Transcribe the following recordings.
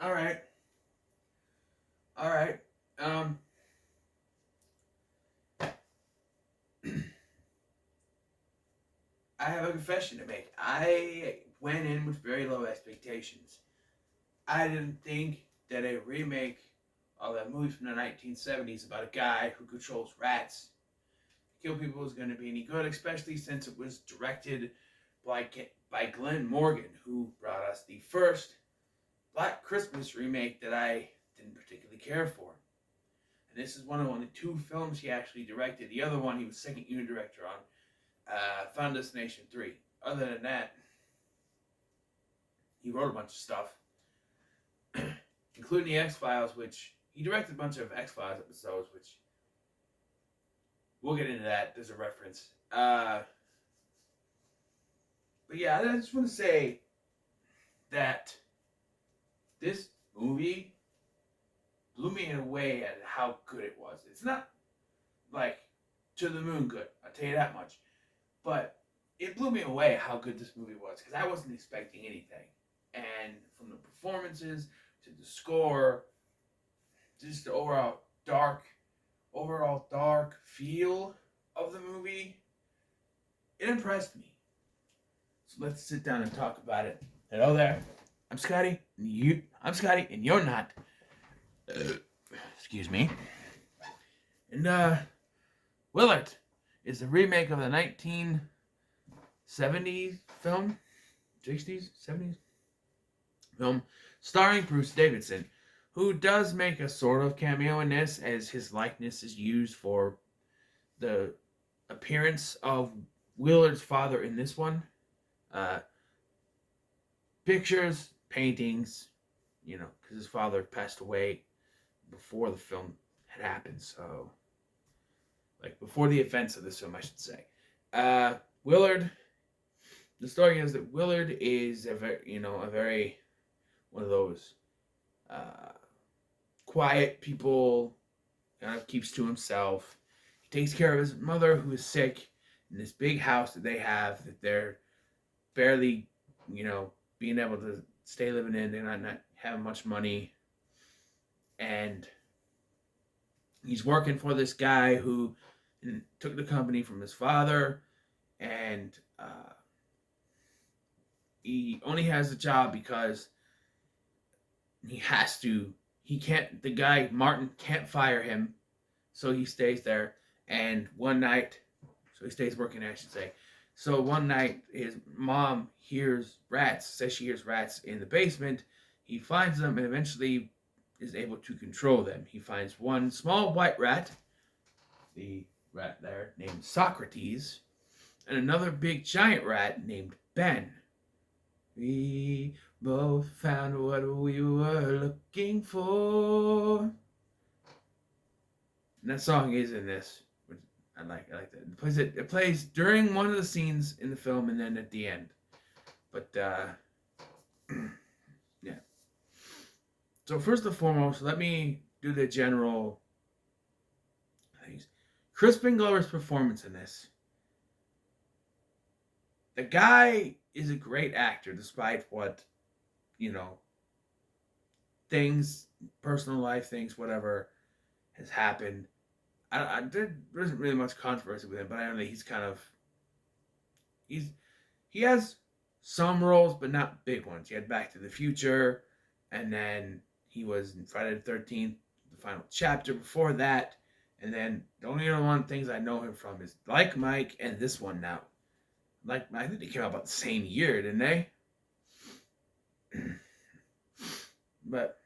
All right. All right. Um, I have a confession to make. I went in with very low expectations. I didn't think that a remake of that movie from the 1970s about a guy who controls rats to kill people was going to be any good, especially since it was directed by, by Glenn Morgan, who brought us the first Black Christmas remake that I didn't particularly care for. And this is one of only two films he actually directed. The other one he was second unit director on, Final Destination 3. Other than that, he wrote a bunch of stuff, including the X-Files, which he directed a bunch of X-Files episodes, which we'll get into that. There's a reference. But yeah, I just want to say that this movie blew me away at how good it was. It's not like to the moon good, I'll tell you that much. But it blew me away how good this movie was because I wasn't expecting anything. And from the performances to the score, just the overall dark feel of the movie, it impressed me. So let's sit down and talk about it. Hello there. I'm Scotty. I'm Scotty, and you're not. Excuse me. And Willard is the remake of the 1970s film, 60s, 70s film, starring Bruce Davison, who does make a sort of cameo in this, as his likeness is used for the appearance of Willard's father in this one. Pictures, paintings, because his father passed away before the film had happened, so before the events of this film, I should say. Willard. The story is that Willard is a very one of those quiet people, kind of keeps to himself. He takes care of his mother, who is sick, in this big house that they have that they're barely, being able to stay living in. They're not having much money, and he's working for this guy who took the company from his father, and he only has a job because he has to. He can't. The guy Martin can't fire him, so he stays there. And one night, so he stays working, I should say. So one night, his mom says she hears rats in the basement. He finds them and eventually is able to control them. He finds one small white rat, the rat there named Socrates, and another big giant rat named Ben. We both found what we were looking for. And that song is in this. I like that. It plays during one of the scenes in the film and then at the end. But yeah. So first and foremost, let me do the general things. Crispin Glover's performance in this. The guy is a great actor, despite what, things, personal life things, whatever has happened. There isn't really much controversy with him, but I know that he has some roles, but not big ones. He had Back to the Future, and then he was in Friday the 13th, the final chapter before that, and then the only other things I know him from is Like Mike and this one now. I think they came out about the same year, didn't they? But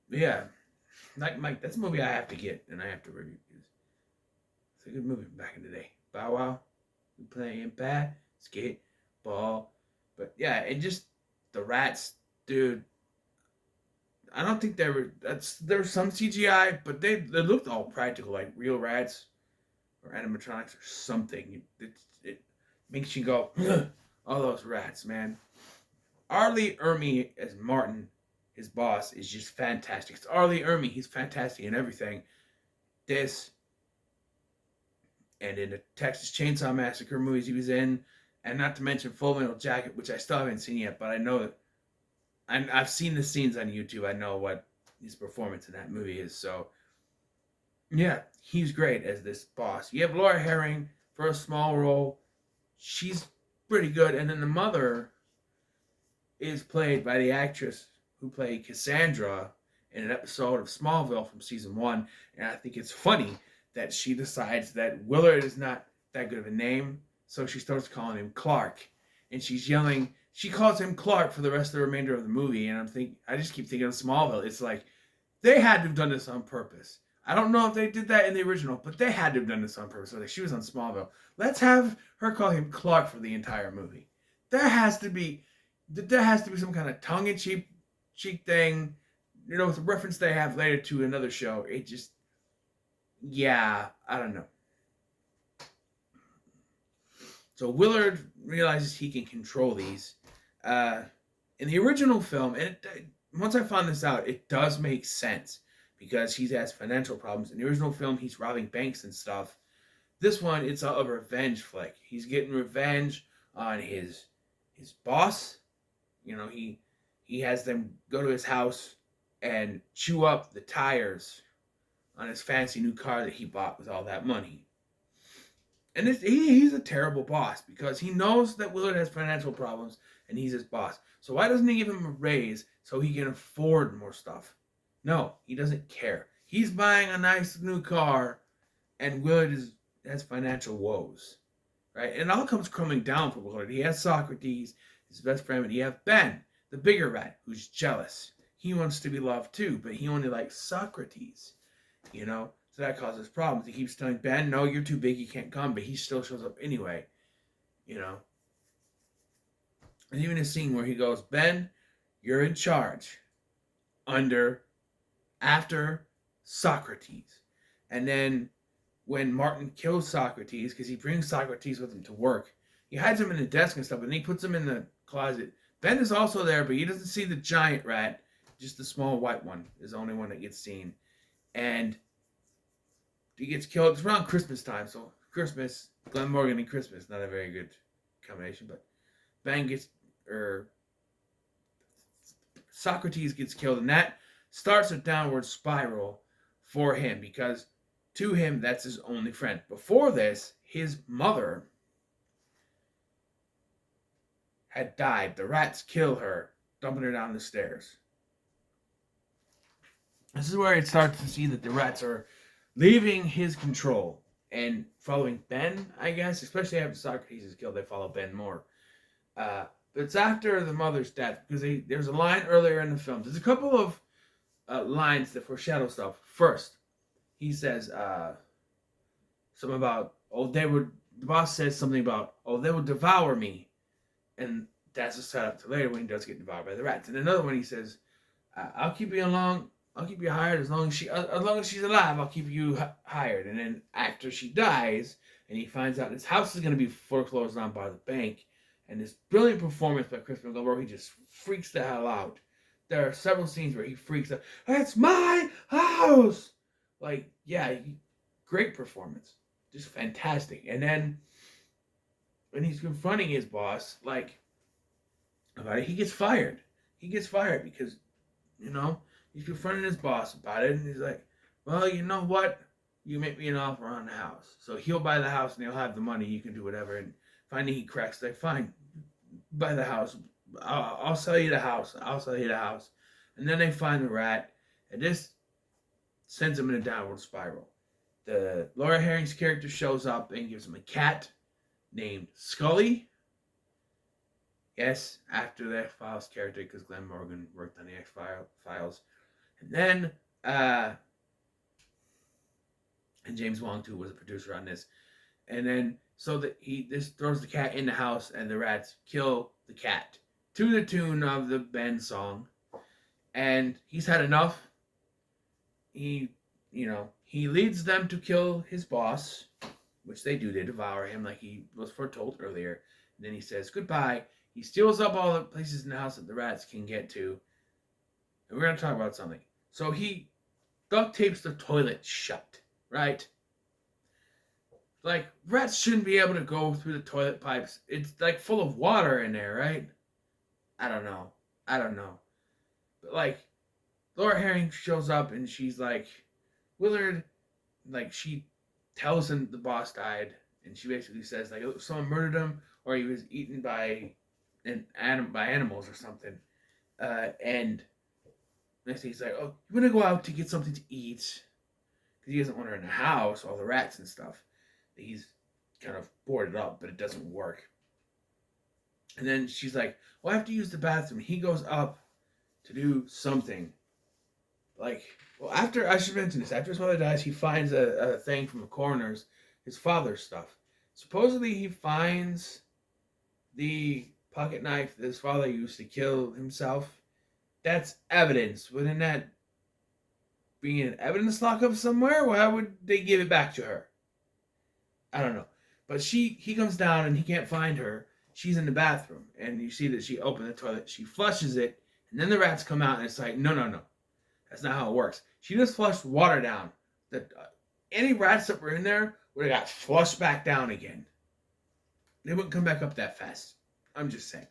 yeah, Like Mike, that's a movie I have to get and I have to review. It's a good movie back in the day. Bow Wow, we playing basketball. But yeah, and just the rats, dude. I don't think there's some CGI, but they looked all practical, like real rats or animatronics or something. It makes you go, all those rats, man. Arlie Ermy as Martin, his boss, is just fantastic. It's Arlie Ermy. He's fantastic in everything. This, and in the Texas Chainsaw Massacre movies he was in, and not to mention Full Metal Jacket, which I still haven't seen yet, but I know I've seen the scenes on YouTube. I know what his performance in that movie is. So yeah, he's great as this boss. You have Laura Herring for a small role. She's pretty good. And then the mother is played by the actress who played Cassandra in an episode of Smallville from season 1. And I think it's funny that she decides that Willard is not that good of a name, so she starts calling him Clark. And she's yelling, she calls him Clark for the rest of the remainder of the movie. And I just keep thinking of Smallville. It's like, they had to have done this on purpose. I don't know if they did that in the original, but they had to have done this on purpose. So like, she was on Smallville. Let's have her call him Clark for the entire movie. There has to be some kind of tongue-in-cheek thing, with a reference they have later to another show. It just, yeah, I don't know. So Willard realizes he can control these. In the original film, and once I found this out, it does make sense because he has financial problems. In the original film, he's robbing banks and stuff. This one, it's a revenge flick. He's getting revenge on his boss. He has them go to his house and chew up the tires on his fancy new car that he bought with all that money. And he's a terrible boss because he knows that Willard has financial problems and he's his boss. So why doesn't he give him a raise so he can afford more stuff? No, he doesn't care. He's buying a nice new car and Willard has financial woes. Right? And it all comes crumbling down for Willard. He has Socrates, his best friend, and you have Ben, the bigger rat, who's jealous. He wants to be loved too, but he only likes Socrates. So that causes problems. He keeps telling Ben, no, you're too big, you can't come, but he still shows up anyway. And even a scene where he goes, Ben, you're in charge. After Socrates. And then when Martin kills Socrates, because he brings Socrates with him to work, he hides him in the desk and stuff, and he puts him in the closet. Ben is also there, but he doesn't see the giant rat. Just the small white one is the only one that gets seen. And he gets killed. It's around Christmas time, so Christmas, Glenn Morgan and Christmas, not a very good combination, but Socrates gets killed, and that starts a downward spiral for him, because to him, that's his only friend. Before this, his mother had died. The rats kill her, dumping her down the stairs. This is where it starts to see that the rats are leaving his control and following Ben, I guess. Especially after Socrates is killed, they follow Ben more. But it's after the mother's death, because there's a line earlier in the film. There's a couple of lines that foreshadow stuff. First, he says something about, the boss says something about, they will devour me. And that's a setup to later when he does get devoured by the rats. And another one, he says, I'll keep you hired as long as she's alive. I'll keep you hired. And then after she dies, and he finds out his house is going to be foreclosed on by the bank, and this brilliant performance by Chris McGovern, he just freaks the hell out. There are several scenes where he freaks out. It's my house. Great performance, just fantastic. And then when he's confronting his boss, about it, he gets fired. He gets fired because, he's confronting his boss about it, and he's like, well, you know what? You make me an offer on the house. So he'll buy the house, and he'll have the money. You can do whatever. And finally he cracks, fine, buy the house. I'll sell you the house. And then they find the rat, and this sends him in a downward spiral. The Laura Herring's character shows up and gives him a cat named Scully. Yes, after the X-Files character, because Glenn Morgan worked on the X-Files. And then, and James Wong, too, was a producer on this. And then, this throws the cat in the house, and the rats kill the cat to the tune of the Ben song. And he's had enough. He leads them to kill his boss, which they do. They devour him like he was foretold earlier. And then he says goodbye. He steals up all the places in the house that the rats can get to. And we're going to talk about something. So he duct tapes the toilet shut, right? Rats shouldn't be able to go through the toilet pipes. It's full of water in there, right? I don't know. But like, Laura Herring shows up and she's like, Willard, like she tells him the boss died, and she basically says like someone murdered him or he was eaten by animals or something. And next thing he's like, oh, you want to go out to get something to eat? Because he doesn't want her in the house, all the rats and stuff. He's kind of boarded up, but it doesn't work. And then she's like, well, I have to use the bathroom. He goes up to do something. Like, well, after, I should mention this, after his mother dies, he finds a thing from the coroner's, his father's stuff. Supposedly he finds the pocket knife that his father used to kill himself. That's evidence. Wouldn't that be an evidence lockup somewhere? Why would they give it back to her? I don't know. But he comes down and he can't find her. She's in the bathroom. And you see that she opened the toilet. She flushes it. And then the rats come out and it's like, no. That's not how it works. She just flushed water down. Any rats that were in there would have got flushed back down again. They wouldn't come back up that fast. I'm just saying.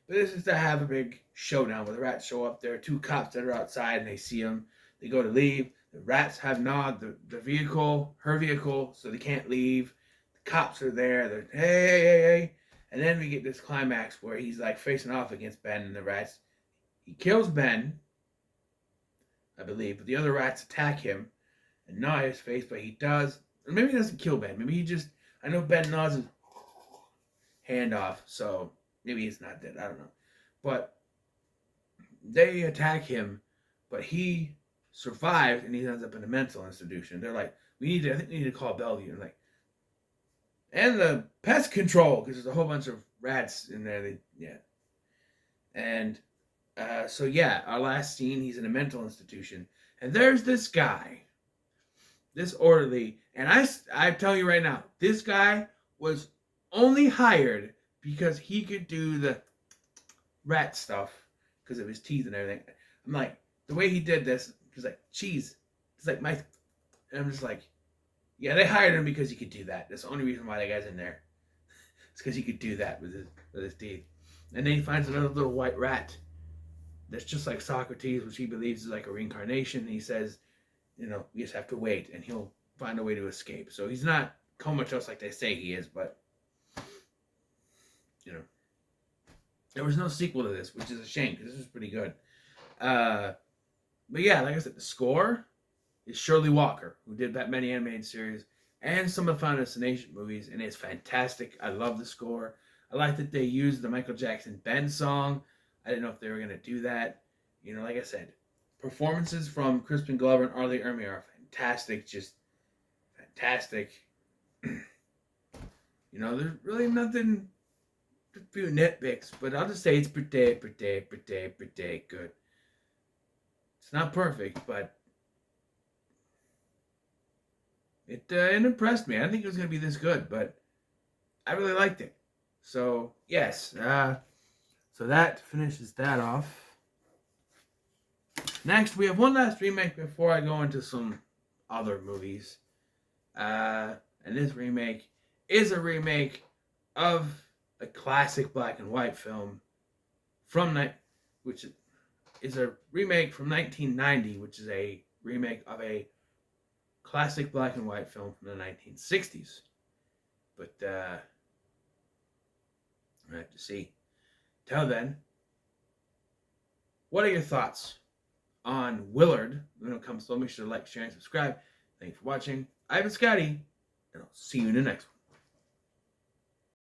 But this is to have a big showdown where the rats show up. There are two cops that are outside and they see them. They go to leave. The rats have gnawed the vehicle, her vehicle, so they can't leave. The cops are there. They're, hey. And then we get this climax where he's like facing off against Ben and the rats. He kills Ben, I believe, but the other rats attack him and gnaw his face, but he does. Or maybe he doesn't kill Ben. Maybe he just, I know Ben gnaws his hand off, so maybe he's not dead. I don't know. But they attack him, but he survived and he ends up in a mental institution. They're like, I think we need to call Bellevue. Like, and the pest control, because there's a whole bunch of rats in there. And so yeah, our last scene, he's in a mental institution. And there's this guy, this orderly, and I tell you right now, this guy was only hired because he could do the rat stuff because of his teeth and everything. I'm like, the way he did this, he's like, cheese. It's like and I'm just like, yeah, they hired him because he could do that. That's the only reason why that guy's in there. It's because he could do that with his teeth. And then he finds another little white rat that's just like Socrates, which he believes is like a reincarnation. And he says, we just have to wait, and he'll find a way to escape. So he's not comatose like they say he is, but there was no sequel to this, which is a shame because this was pretty good. But yeah, like I said, the score is Shirley Walker, who did that many animated series and some of the Final Destination movies, and it's fantastic. I love the score. I like that they used the Michael Jackson Ben song. I didn't know if they were going to do that. Like I said, performances from Crispin Glover and Arlie Ermey are fantastic, just fantastic. There's really nothing, a few nitpicks, but I'll just say it's pretty good. It's not perfect, but it impressed me. I didn't think it was going to be this good, but I really liked it. So, yes. So that finishes that off. Next, we have one last remake before I go into some other movies. And this remake is a remake of a classic black and white film which is a remake from 1990, which is a remake of a classic black and white film from the 1960s. But I have to see. Till then, what are your thoughts on Willard when it comes to? Make sure to like, share, and subscribe. Thanks for watching. I've been Scotty, and I'll see you in the next one.